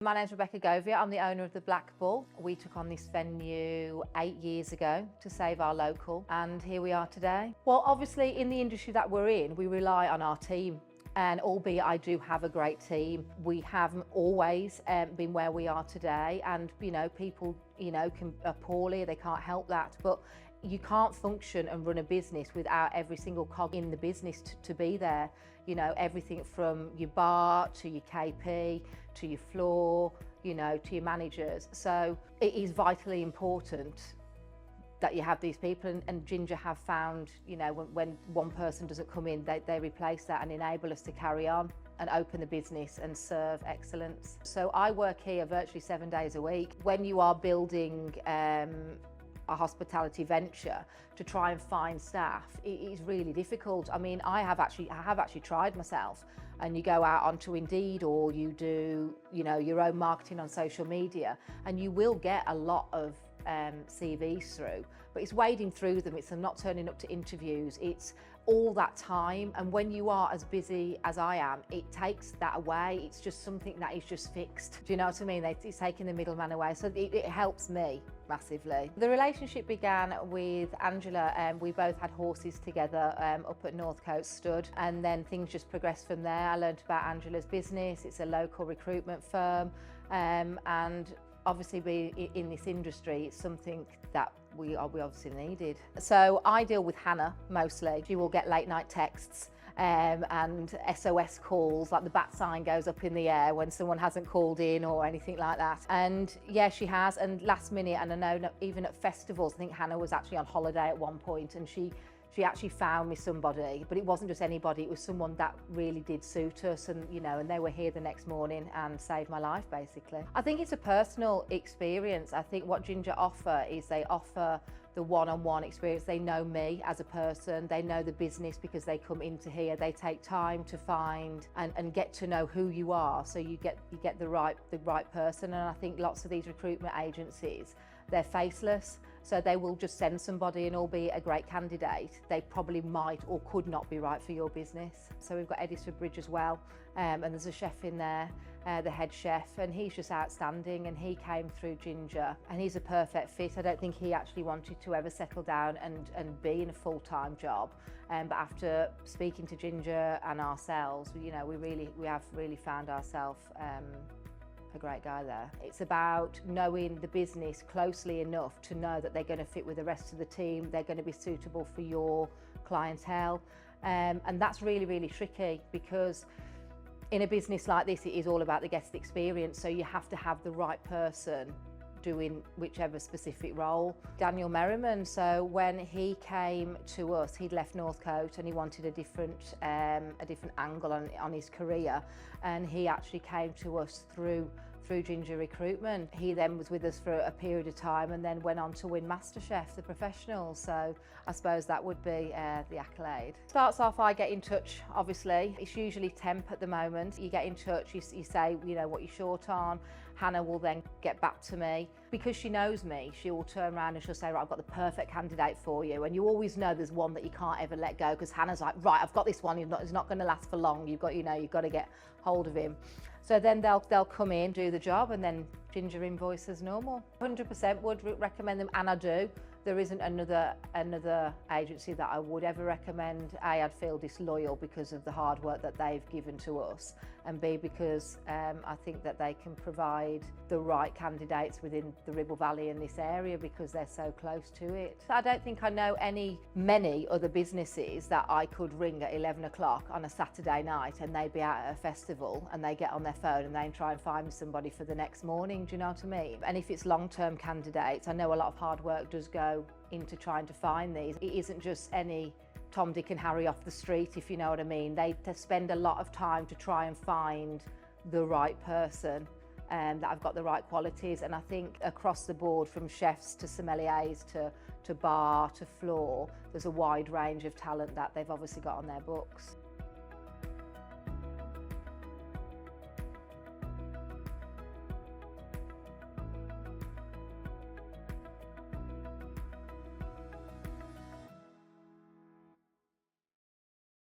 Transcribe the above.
My name's Rebecca Govier. I'm the owner of the Black Bull. We took on this venue 8 years ago to save our local, and here we are today. Well, obviously in the industry that we're in, we rely on our team. And albeit I do have a great team, we haven't always been where we are today. And people are poorly, they can't help that. But you can't function and run a business without every single cog in the business to be there. Everything from your bar to your KP to your floor, to your managers. So it is vitally important that you have these people, and Ginger have found, when one person doesn't come in, they replace that and enable us to carry on and open the business and serve excellence. So I work here virtually 7 days a week. When you are building a hospitality venture, to try and find staff, it is really difficult. I mean, I have actually tried myself, and you go out onto Indeed or you do, your own marketing on social media, and you will get a lot of CVs through, but it's wading through them. It's not turning up to interviews. It's all that time, and when you are as busy as I am, it takes that away. It's just something that is just fixed. Do you know what I mean? It's taking the middleman away, so it helps me massively. The relationship began with Angela, and we both had horses together up at Northcote Stud, and then things just progressed from there. I learned about Angela's business. It's a local recruitment firm, and obviously being in this industry, it's something that we obviously needed. So I deal with Hannah mostly. She will get late night texts and SOS calls, like the bat sign goes up in the air when someone hasn't called in or anything like that. And yeah, she has, and last minute, and I know even at festivals, I think Hannah was actually on holiday at one point, and she actually found me somebody, but it wasn't just anybody, it was someone that really did suit us, and and they were here the next morning and saved my life basically. I think it's a personal experience. I think what Ginger offer is they offer the one-on-one experience. They know me as a person, they know the business because they come into here, they take time to find and get to know who you are, so you get the right person. And I think lots of these recruitment agencies, they're faceless, so they will just send somebody, and albeit a great candidate, they probably might or could not be right for your business. So we've got Edisford Bridge as well, and there's a chef in there, the head chef, and he's just outstanding, and he came through Ginger, and he's a perfect fit. I don't think he actually wanted to ever settle down and be in a full-time job, but after speaking to Ginger and ourselves, we have really found ourselves a great guy there. It's about knowing the business closely enough to know that they're going to fit with the rest of the team, they're going to be suitable for your clientele, and that's really, really tricky, because in a business like this, it is all about the guest experience, so you have to have the right person doing whichever specific role. Daniel Merriman, so when he came to us, he'd left Northcote and he wanted a different angle on his career, and he actually came to us through Ginger Recruitment. He then was with us for a period of time and then went on to win MasterChef, the professional. So I suppose that would be the accolade. Starts off, I get in touch, obviously. It's usually temp at the moment. You get in touch, you say, what you're short on. Hannah will then get back to me. Because she knows me, she will turn around and she'll say, right, I've got the perfect candidate for you. And you always know there's one that you can't ever let go, because Hannah's like, right, I've got this one, he's not going to last for long. You've got to get hold of him. So then they'll come in, do the job, and then Ginger invoice as normal. 100% would recommend them, and I do. There isn't another agency that I would ever recommend. A, I'd feel disloyal because of the hard work that they've given to us, and B, because I think that they can provide the right candidates within the Ribble Valley in this area because they're so close to it. I don't think I know many other businesses that I could ring at 11 o'clock on a Saturday night and they'd be out at a festival and they get on their phone and they try and find me somebody for the next morning. Do you know what I mean? And if it's long-term candidates, I know a lot of hard work does go into trying to find these. It isn't just any Tom, Dick and Harry off the street, if you know what I mean. They spend a lot of time to try and find the right person that have got the right qualities. And I think across the board, from chefs to sommeliers to bar to floor, there's a wide range of talent that they've obviously got on their books.